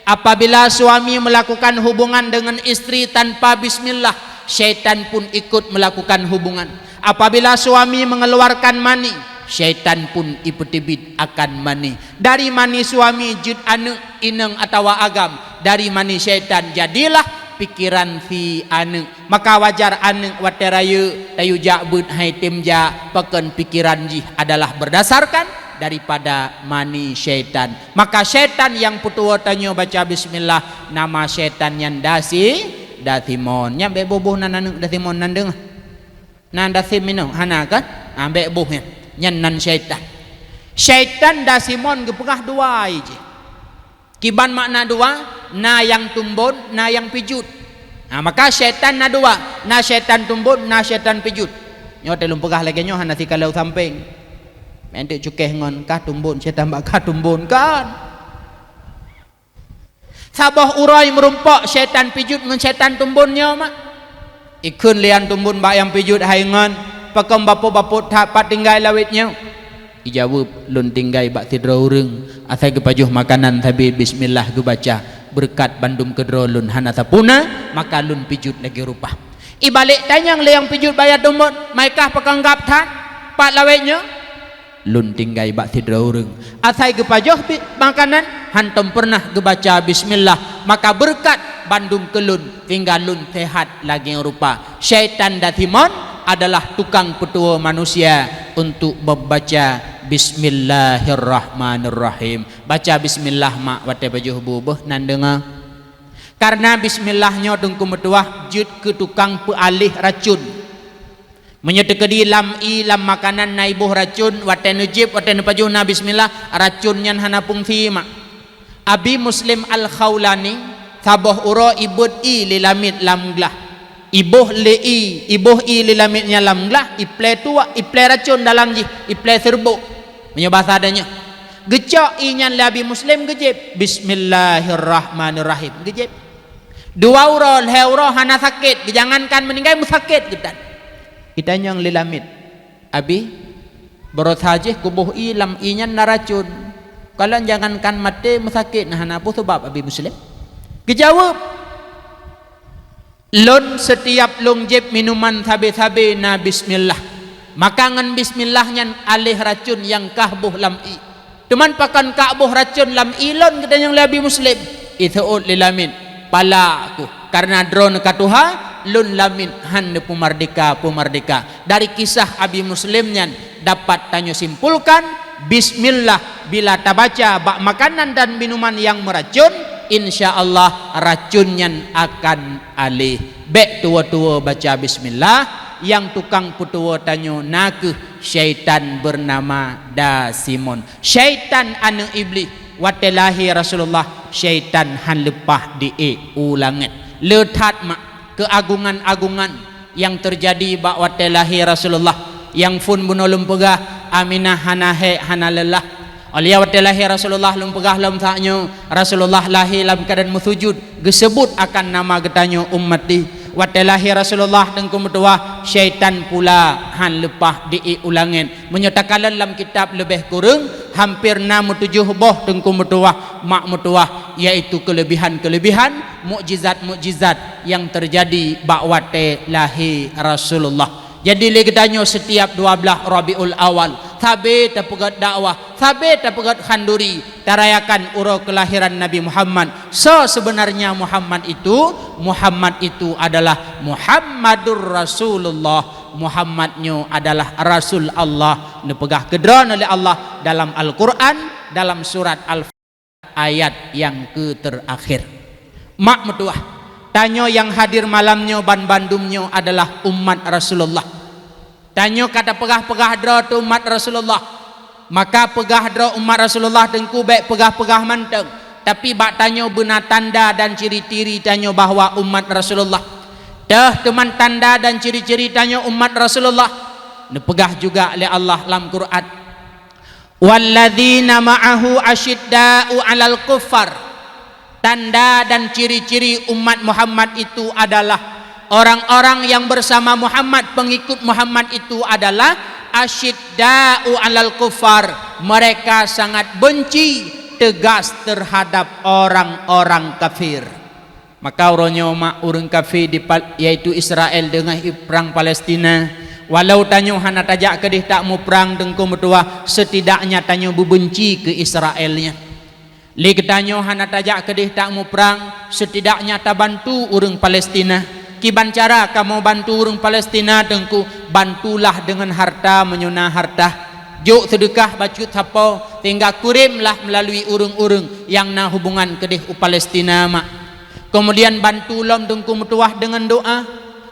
apabila suami melakukan hubungan dengan istri tanpa bismillah syaitan pun ikut melakukan hubungan apabila suami mengeluarkan mani syaitan pun ipetibit akan mani dari mani suami jud anu ineng atau agam dari mani syaitan jadilah pikiran fi anu maka wajar anu waterayu tayu ja'bud hai timja peken pikiran jih adalah berdasarkan daripada mani syaitan maka syaitan yang putua tanyo baca bismillah nama syaitan yang dasimon nyambe bubuh nan dasimon nandeng nan dasim mino hana kan ambe buhnya nyan nan syaitan dasimon gepegah dua je kiban makna dua na yang tumbon na yang pijut Maka syaitan na dua, na syaitan tumbun, na syaitan pijut. Nyo telung pegah lagi nyo hana kalau samping. Mentik cukeh ngon kah tumbun, syaitan bakah tumbun kan. Sabah urai merumpak syaitan pijut ngon syaitan tumbunnya mak. Ikun lian tumbun bak yang pijut hai ngon. Pakam bapu-bapu tak tinggal lawitnya. Ijawab lun tinggai bak tidra urang asai kepajuh makanan tapi bismillah gu baca berkat bandum kedro lun hanata puna maka lun pijut lagi rupa ibalik tanyang le yang pijut bayar dumut maikah pakanggap tan pak lawetnya lun tinggai bak tidra urang asai kepajuh makanan hantam pernah gu baca bismillah maka berkat bandum kelun tinggal lun sehat lagi rupa syaitan datimon adalah tukang petua manusia untuk membaca Bismillahirrahmanirrahim. Baca bismillah mak wate bajuh bubuh nan dengar. Karena bismillahnya dengku metuah jud ke tukang pealih racun. Menyeteka di lam makanan naibuh racun wate nujib wate nepajuh na bismillah racun nyan hana pungsi mak. Abi Muslim Al-Khawlani sabah uro ibud lilamit lam glah. Ibuh lilamitnya lam glah iple tua iple racun dalam ji iple serbuk menyebasa adanya gecok inyan labi Muslim gejib bismillahirrahmanirrahim gejib dua urol heuro hana sakit jangankan meninggal musakit kita yang lilamit abi berot hajih kubuh lam inyan naracun kalau jangankan mati musakit nah hana apa sebab abi Muslim kejawab lun setiap lungjib minuman sabe-sabe na bismillah makangan bismillahnya alih racun yang kahbuh lam'i teman pakan kahbuh racun lam'i lun kita yang lebih Muslim ithu'ud lilamin pala aku karena drone katuha lun lamin han pumardika dari kisah abi Muslimnya dapat tanyo simpulkan bismillah bila tabaca bak makanan dan minuman yang meracun insyaallah racunnya akan alih bek tua-tua baca bismillah yang tukang putua tanyo naku syaitan bernama Dasimon syaitan anu iblis watelahi Rasulullah syaitan han lepah di ulangan letat mak keagungan-agungan yang terjadi bak watelahi Rasulullah yang fun bunolom pegah Aminah hanahe hanalelah Alia watelahi Rasulullah lum pegah lum taknyo Rasulullah lahi lam keadaan musujud gesebut akan nama getanyo ummati watelahi Rasulullah dengku metuah syaitan pula han lepah di ulangan menyatakan dalam kitab lebih kurang hampir 67 boh dengku metuah mak metuah yaitu kelebihan-kelebihan mukjizat-mukjizat yang terjadi bakwate lahi Rasulullah. Jadi legedanyo setiap 12 Rabiul Awal tabe tapegat dakwah tabe tapegat khanduri tarayakan uro kelahiran Nabi Muhammad. So sebenarnya Muhammad itu adalah Muhammadur Rasulullah. Muhammadnya adalah Rasul Allah nepegah kedron oleh Allah dalam Al-Quran dalam surat Al-Fatihah ayat yang terakhir. Mak metuah tanyo yang hadir malamnya ban bandumnya adalah umat Rasulullah. Tanyo kata pegah-pegah dro tu umat Rasulullah. Maka pegah dro umat Rasulullah tengku baik pegah-pegah manteng. Tapi bak tanyo benar tanda dan ciri-ciri tanyo bahwa umat Rasulullah. Dah teman tanda dan ciri-ciri tanyo umat Rasulullah. Nepegah juga oleh Allah dalam Quran. Walladzina ma'ahu asyidda'u 'alal kuffar. Tanda dan ciri-ciri umat Muhammad itu adalah orang-orang yang bersama Muhammad, pengikut Muhammad itu adalah asyidda'u 'alal kuffar. Mereka sangat benci, tegas terhadap orang-orang kafir. Maka uronyo mak urang kafir yaitu Israel dengan perang Palestina. Walau tanyo hana tajak kedih tak mau perang dengku metua, setidaknya tanyo berbenci ke Israelnya. Lig tanyo hana tajak kedih tak mau perang, setidaknya ta bantu urang Palestina. Kiban cara kamu bantu urang Palestina dengku, bantulah dengan harta menyuna harta. Juk sedekah bacut hapo, tinggal kurimlah melalui urang-urang yang na hubungan kedih Palestina mak. Kemudian bantu lom dengku metuah dengan doa.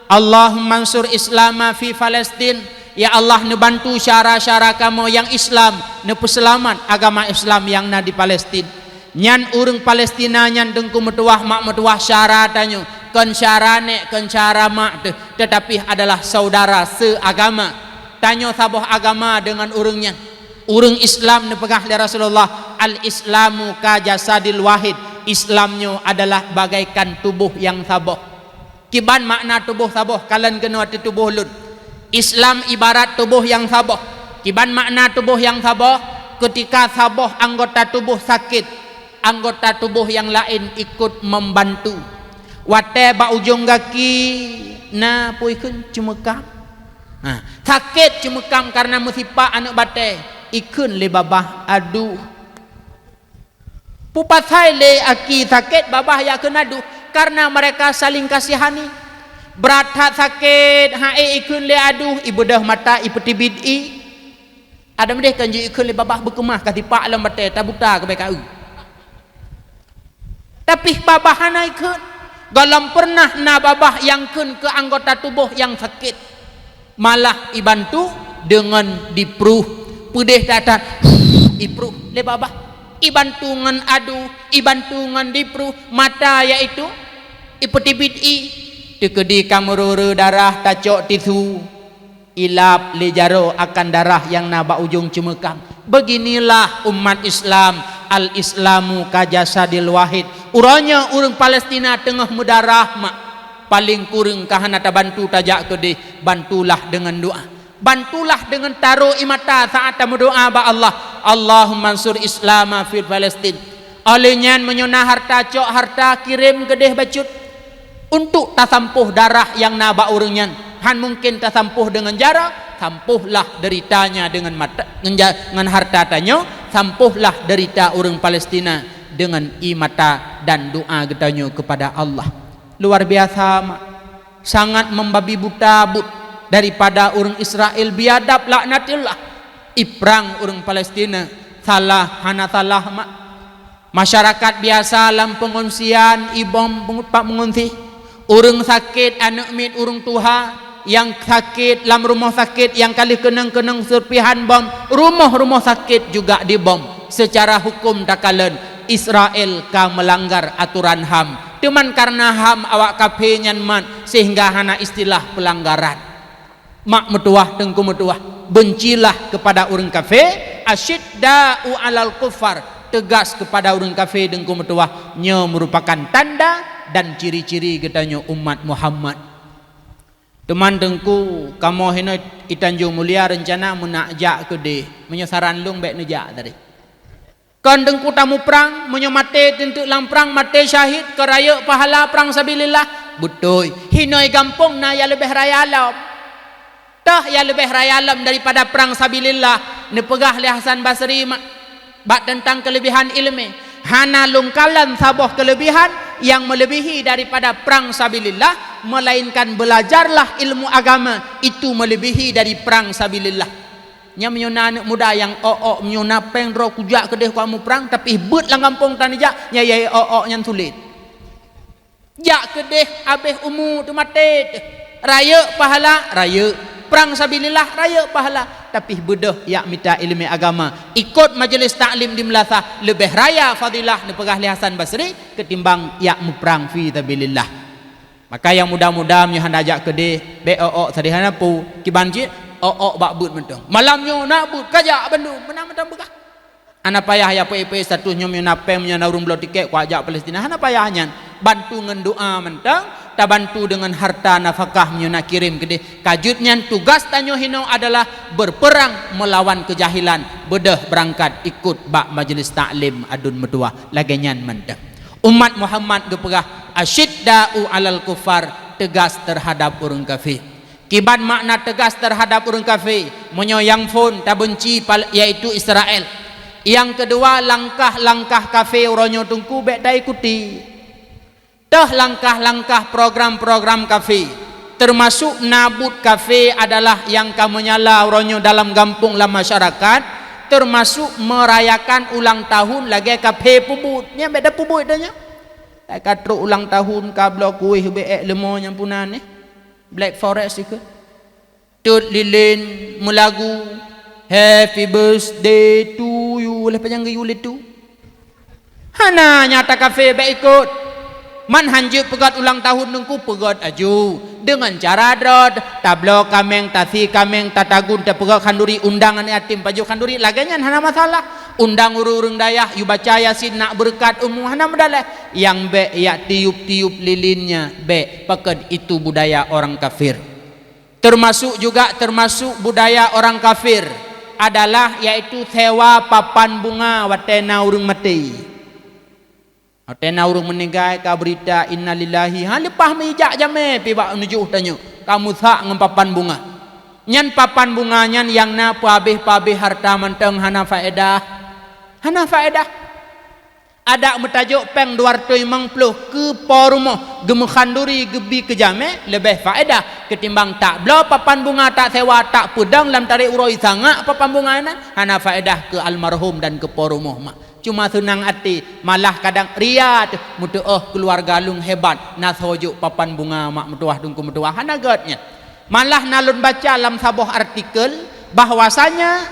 Allahumma ansur Islama fi Palestin. Ya Allah nebantu syara-syara kamu yang Islam, nepeselamat agama Islam yang na di Palestin. Nyan urang Palestina nyan dengku metuah mak metuah syaratanyo kencara nek kencara mak tu, tetapi adalah saudara seagama. Tanya sabuh agama dengan urangnya. Urang Islam ni pegah li Rasulullah, al-islamu ka jasadil wahid. Islamnya adalah bagaikan tubuh yang sabuh. Kiban makna tubuh sabuh kalian kena hati tubuh lun. Islam ibarat tubuh yang sabuh. Kiban makna tubuh yang sabuh? Ketika sabuh anggota tubuh sakit, anggota tubuh yang lain ikut membantu. Wate ba ujung kaki na puikeun cumekam. Sakit cumekam karena musibah anak bate, ikun le babah aduh. Pupasai le aki sakit babah ya kena aduh karena mereka saling kasihani. Berat sakit hae ikun le aduh ibudah mata ipeti bid'i. Ada mendeh kan je ikun le babah berkemah kati pak alam bate tabuta ke BKU. Tapi babah hana ikun galam pernah na babah yang kun ke anggota tubuh yang sakit, malah ibantu dengan dipruh pedih datang ipruh le babah, ibantu ngan adu, ibantu ngan dipruh mata iaitu ipeti bid'i tekedi kamururu darah tacok tisu ilap le jaro akan darah yang naba ujung cemekam. Beginilah umat Islam, al-islamu ka jasadil wahid. Uranya urang Palestina tengah mudarah mak paling kurang kahana ta bantu tajak ke bantulah dengan doa, bantulah dengan taruh imata saat tamu doa ba Allah, Allahumma ansur islama fil Palestin. Alenyan menyona harta cok harta kirim gedeh bacut untuk tasampuh darah yang naba urangnya. Han mungkin tasampuh dengan jara, sampuhlah deritanya dengan mata dengan harta tanya, sampuhlah derita orang Palestina dengan imata dan doa getanya kepada Allah. Luar biasa mak. Sangat membabi buta but daripada orang Israel biadab laknatillah. Iprang orang Palestina salah hana salah mak. Masyarakat biasa dalam pengungsian ibom pak mengungsi. Orang sakit anak mit orang tuha yang sakit dalam rumah sakit yang kali kenang-kenang serpihan bom, rumah-rumah sakit juga dibom. Secara hukum takalan Israel ka melanggar aturan HAM. Cuman karena HAM awak kafe nyanman sehingga hana istilah pelanggaran. Mak metuah tengku metuah, bencilah kepada orang kafe, asyidda'u alal kufar, tegas kepada orang kafe tengku metuah, nya merupakan tanda dan ciri-ciri getanya umat Muhammad. Teman tengku kamu hina Itanjung Mulia rencana menakjak ke de menyesaran lung baik nejak tadi. Kan tengku tamu perang menyemate tentu lang perang mate syahid keraya pahala perang sabilillah. Betul. Hinoi gampung na ya lebih raya alam. Tah ya lebih raya alam daripada perang sabilillah. Ni pegah li Hasan Basri bak tentang kelebihan ilmu. Hana lungkalan sabuh kelebihan yang melebihi daripada perang sabilillah, melainkan belajarlah ilmu agama itu melebihi dari perang sabilillah. Nya menyona anak muda yang menyona peng ro kujak kedeh kamu perang tapi bet lang kampung tanija nya yai nyan sulit. Jak kedeh abeh umu tu mate raya pahala raya perang sabilillah raya pahala tapi bedah yak minta ilmu agama ikut majlis taklim di Melasa lebih raya fadilah ni pegah li Hasan Basri ketimbang yak muperang fi sabilillah. Maka yang muda-muda menyohan ajak kedeh be sadihana pu kibanji bak but mentong malamnya nak but kajak Bandung menang mentang begah ana payah ya pe statusnya menape menyana urung belo tiket ku ajak Palestina ana payahnya bantu ngan doa mentang ta bantu dengan harta nafkah menyana kirim gede kajutnya tugas tanyo hino adalah berperang melawan kejahilan bedah berangkat ikut bak majlis taklim adun medua lagenyan mentang umat Muhammad gepegah asyidda'u alal kufar tegas terhadap orang kafir. Kiban makna tegas terhadap orang kafir menyoyang fun tak benci yaitu Israel. Yang kedua langkah-langkah kafir oronyo tungku bek dah ikuti. Dah langkah-langkah program-program kafir termasuk nabut kafir adalah yang kamu nyala oronyo dalam kampung la masyarakat termasuk merayakan ulang tahun lagi kafir pubut. Nya bek dah pubut dahnya. Tak katru ulang tahun kablo kuih bek lemo yang punan ni. Black Forest itu tut lilin melagu happy birthday to you oleh panjang gayul itu hana nyata kafe baik ikut Man hanjut pegat ulang tahun nengku pegat aju dengan cara drod tablo kameng tasi kameng tatagun ta pegat khanduri undangan yatim paju khanduri laganya hana masalah undang urung dayah yu baca yasin nak berkat hana medaleh yang be ya tiup-tiup lilinnya be pekat itu budaya orang kafir. Termasuk budaya orang kafir adalah yaitu sewa papan bunga watena urung mati. Watena urung meninggal ka berita innalillahi ha lepah meijak jame pi bak nujuh tanyo kamu sak ngem papan bunga. Nyan papan bunga nyan yang na pabeh harta menteng hana faedah. Hana faedah. Ada metajuk peng 250 ke porumoh gemu khanduri gebi ke jame lebih faedah ketimbang tak blo papan bunga tak sewa tak pedang lam tarik uroi sangak papan bunga na hana faedah ke almarhum dan ke porumoh mak. Cuma senang hati malah kadang ria tu mutu keluarga lung hebat nas hojuk papan bunga mak metuah dungku metuah hana godnya malah nalun baca dalam sebuah artikel bahwasanya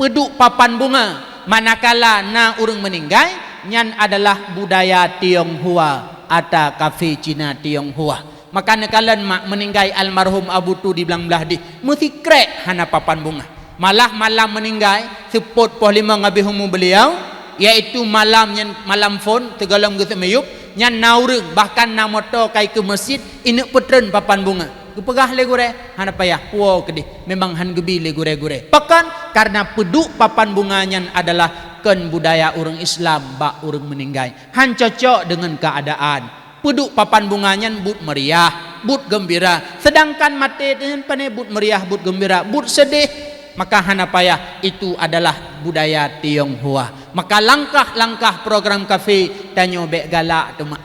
peduk papan bunga manakala na urang meninggal nyan adalah budaya Tionghoa atau kafe Cina Tionghoa maka nekalan mak meninggal almarhum Abu tu di belah di mesti krek hana papan bunga malah malam meninggal sepot poh lima ngabi humu beliau yaitu malam phone tegalam geus meyup nyan naureng bahkan na moto kai ke masjid ini petren papan bunga kepegah le gure hana payah wow kedih memang han gebi le gure pakan karena peduk papan bunga nyan adalah ken budaya orang Islam bak orang meninggal han cocok dengan keadaan peduk papan bunga nyan but meriah but gembira sedangkan mati dengan pane but meriah but gembira but sedih maka hana payah itu adalah budaya Tionghoa maka langkah-langkah program kafe tanyo bek galak tu mak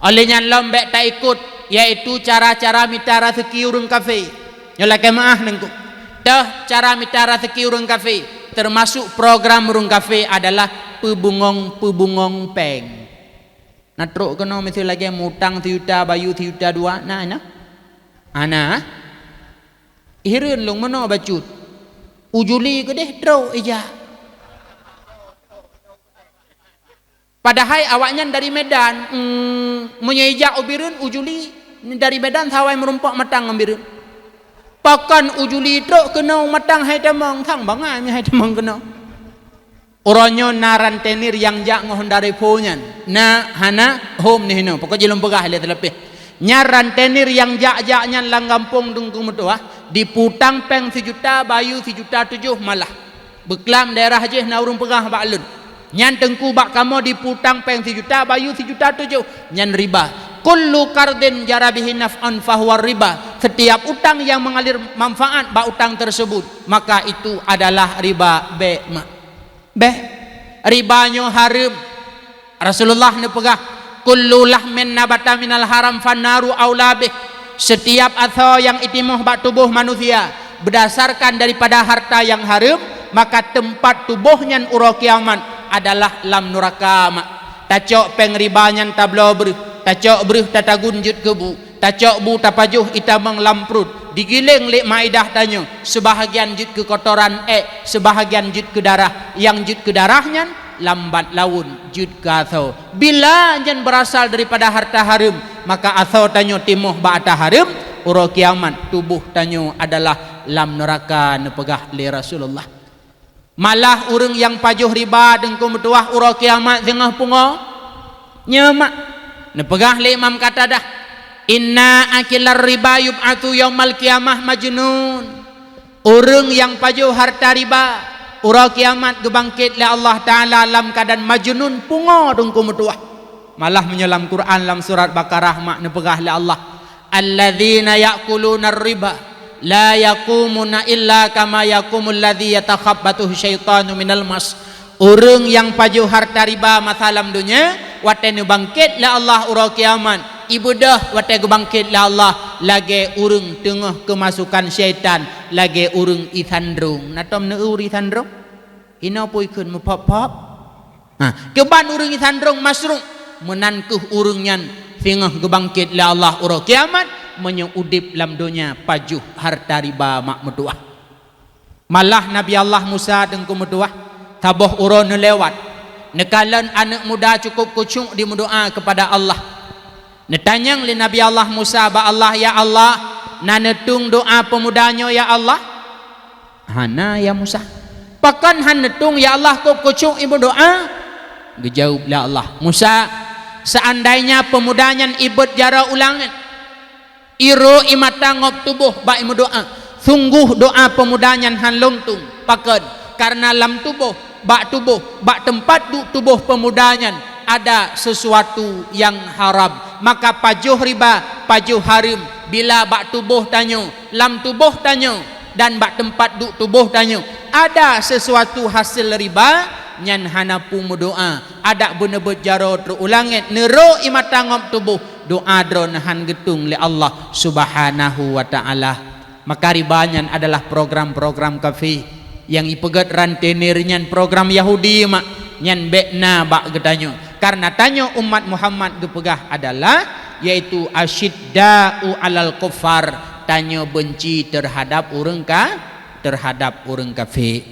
olehnya lombek tak ikut yaitu cara-cara mitara seki urang kafe nyola kemaah nengku dah cara mitara seki urang kafe termasuk program urang kafe adalah pebungong peng natruk kena mesti lagi mutang tiuta bayu tiuta dua nah ana ihreun long mano bacut ujuli ke deh draw ija padahal awaknya dari Medan menyeja ubirun ujuli dari Medan sawai merumpak matang ambirun pakan ujuli draw kena matang hai damang thang bangai mi hai damang kena oronyo naran tenir yang jak ngohon dari ponyan na hana home ni hino pokok jelum pegah le terlepih nyaran tenir yang jak-jaknya lang kampung dungku metuah diputang peng 1 juta bayu 1 juta 7 malah beklam daerah je na urung pegah bak lun nyan tengku bak kamo diputang peng 1 juta bayu 1 juta 7 nyan riba kullu qardin jarabihi naf'an fahuwa riba setiap utang yang mengalir manfaat bak utang tersebut maka itu adalah riba ribanyo haram Rasulullah ne pegah kullu lahmin nabata minal haram fannaru aulabih setiap atau yang itimuh bak tubuh manusia berdasarkan daripada harta yang haram maka tempat tubuhnya uro kiamat adalah lam neraka mak tacok pengribanyan tablo beruh tacok beruh tatagun jut kebu tacok bu tapajuh itamang lamprut digiling lek maidah tanyo sebahagian jut ke kotoran sebahagian jut ke darah yang jut ke darahnya lambat laun jud kathau bila jan berasal daripada harta haram maka athau tanyo timuh ba'ata haram uro kiamat tubuh tanyo adalah lam neraka nepegah li Rasulullah malah urang yang pajuh riba dengku metuah uro kiamat tengah pungo nyemak nepegah li Imam Qatadah inna akilar riba yub'atu yaumal kiamah majnun urang yang pajuh harta riba ura kiamat gebangkit le Allah Ta'ala dalam keadaan majnun pungo dungku metuah malah menyelam Quran dalam surat Baqarah mak nepegah le Allah alladzina ya'kuluna riba la yaqumuna illa kama yaqumul ladzi yatakhabbatuhu syaitanu minal mas urang yang pajuh harta riba masalam dunia watene bangkit le Allah ura kiamat ibadah wate gebangkit le Allah lagi urang tengah kemasukan syaitan lagi urang ithandrung natom ne uri thandrung ina poi keun mepop-pop keban urang ithandrung masrung menankuh urang nyan tengah gebangkit le Allah ura kiamat menyudip lam dunia pajuh harta riba mak metuah malah Nabi Allah Musa dengku metuah taboh uro ne lewat nekalan anak muda cukup kucung di mendoa kepada Allah Netanyang li Nabi Allah Musa ba Allah ya Allah, na netung doa pemudanya ya Allah. Hana ya Musa. Pakan han netung ya Allah kau kucung ibu doa. Gejawab la Allah, Musa, seandainya pemudanya ibut jara ulangan, iro imata ngop tubuh ba imu doa. Sungguh doa pemudanya han longtung. Pakan karena lam tubuh, bak tempat tubuh pemudanya ada sesuatu yang haram, maka pajuh riba, pajuh harim. Bila bak tubuh tanyo, lam tubuh tanyo, dan bak tempat tubuh tanyo ada sesuatu hasil riba, nyan hanapu doa. Ada bener-bener jaro terulanget nero imatangom tubuh doa dron han getung li Allah Subhanahu wa taala. Maka ribanyan adalah program-program kafe yang ipegat rantenirnyan program Yahudi mak nyan bekna bak getanyo. Karena tanyo umat Muhammad gepegah adalah yaitu asyidda'u alal kuffar, tanyo benci terhadap orang kafir.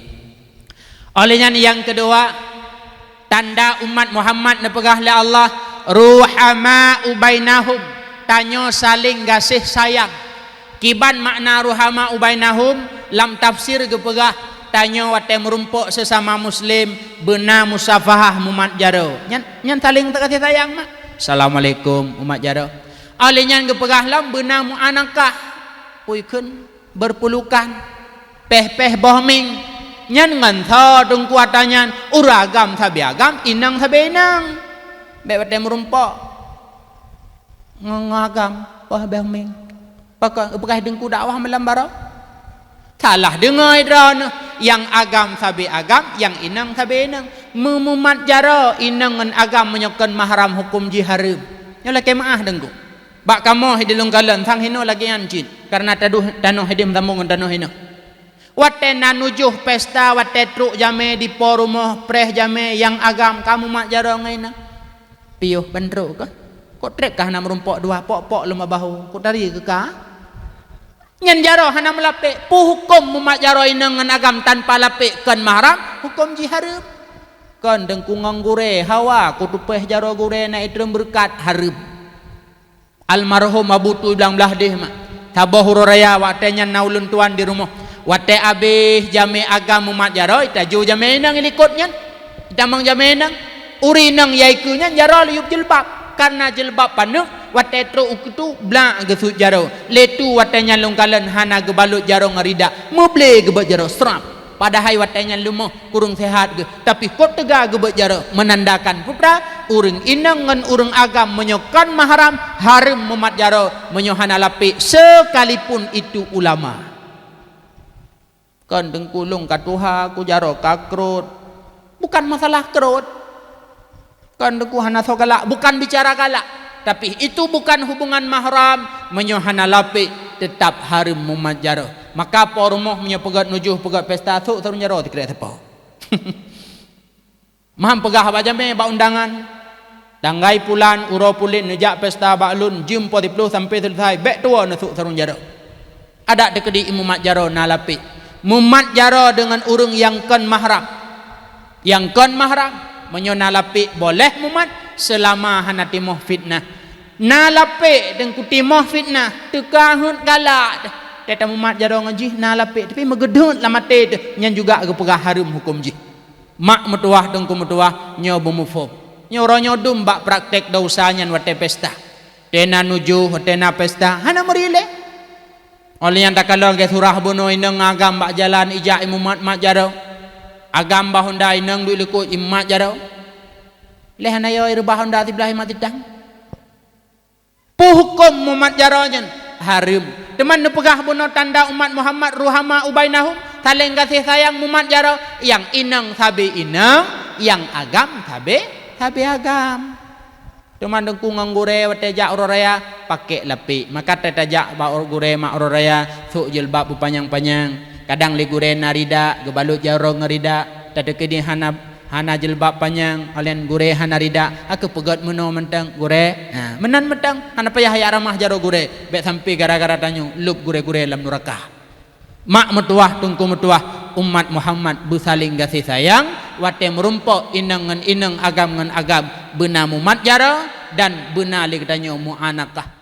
Olehnya yang kedua, tanda umat Muhammad nepegah li Allah ruhama'u bainahum, tanyo saling kasih sayang. Kiban makna ruhama'u bainahum lam tafsir gepegah tanyo wate merumpuk sesama muslim bena musafahah umat jaro nyan saling kasih sayang mak. Assalamualaikum umat jaro. Alinyan gepegah lam bena muanakah puikeun berpelukan peh bohming nyan ngan tho tung kuatanyan uragam tabiagam inang tabenang be wate merumpuk ngagam bohming pakah gepegah dengku dakwah malam baro. Salah dengar dron yang agam sabi agam, yang inang sabi inang. Memumat jaro inang ngan agam menyokan mahram hukum jiharim. Nyola kemaah dengku. Bak kamu hidilung kalan sang hino lagi anjin karena tanuh hidim tambung tanuh hino. Wate nanujuh pesta wate truk jame di porumoh preh jame yang agam kamu mak jaro ngaina. Piuh bandro ka? Kok trek kah na merumpok dua pok lemah bahu. Kok dari ke ka? Nyan jaro hana melapik pu hukum umat jaro inang ngan agam tanpa lapik kan mahram hukum jiharim. Kan dengku nganggure hawa kutupeh jaro gure na itrem berkat harim. Almarhum Abu Tu bilang belah deh mak. Tabah hururaya watenya naulun tuan di rumah. Wate abih jame agam umat jaro ita ju jame nang ilikutnya. Ita mang jame nang uri nang yaikunya jaro liup jilbab. Karena jilbab panuk wate tro ukutu blang gesut jaro letu watenya lungkalan hana gebalut jaro ngerida muble gebet jaro serap padahal watenya lumoh kurung sehat ge tapi kok tega gebet jaro menandakan putra urang inang ngan urang agam menyokan mahram harim mumat jaro menyohana lapi sekalipun itu ulama. Kan dengkulung katuha ku jaro kakrut bukan masalah kerut. Kan deku hana so galak bukan bicara galak, tapi itu bukan hubungan mahram menyohana lapi tetap harim mumat jaro. Maka porumoh menyepegat nujuh pegat pesta sok sarun jaro tikret tepo. Maham pegah ba jame ba undangan. Tanggai pulan uro pulin nejak pesta ba lun jim po 10 sampai selesai bek tua na sok sarun jaro. Ada dekedi mumat jaro na lapi. Mumat jaro dengan urang yang kan mahram. Yang kan mahram menyona lapik boleh mumat selama hana timoh fitnah. Na lapik dan kutimoh fitnah tekahut galak teta mumat jaro ngaji na lapik tapi megedut lamate nyan juga gepegah harum hukum ji. Mak metuah dengku metuah nyo bumufo. Nyo ronyo dum bak praktek dosa nyan wate pesta. Tena nuju tena pesta hana merile. Oleh yang tak kalau ke surah buno inang agam bak jalan ijak mumat mak jaro. Agam bahunda inang du likut imat jaro lehana yo bahunda ti belah imat tidang pu hukum umat jaro nyen harim teman nepegah buno tanda umat Muhammad ruhama ubainahum saling kasih sayang umat jaro yang inang sabe inang yang agam sabe agam teman dengku nganggure wate jak ororaya pakai lapi maka tetajak ba orgure mak ororaya suk jilbab panjang-panjang. Kadang ligure narida gebalut jaro ngerida tadekedi hana jilbab panjang alen gure hana rida aku pegat meno mentang gure menan mentang hana payah ya ramah jaro gure be sampai gara-gara tanyo lup gure-gure lam neraka. Mak metuah tungku metuah umat Muhammad bersaling kasih sayang wate merumpok inang ngan inang agam ngan agam bena mumat jaro dan benar li katanya mu'anakah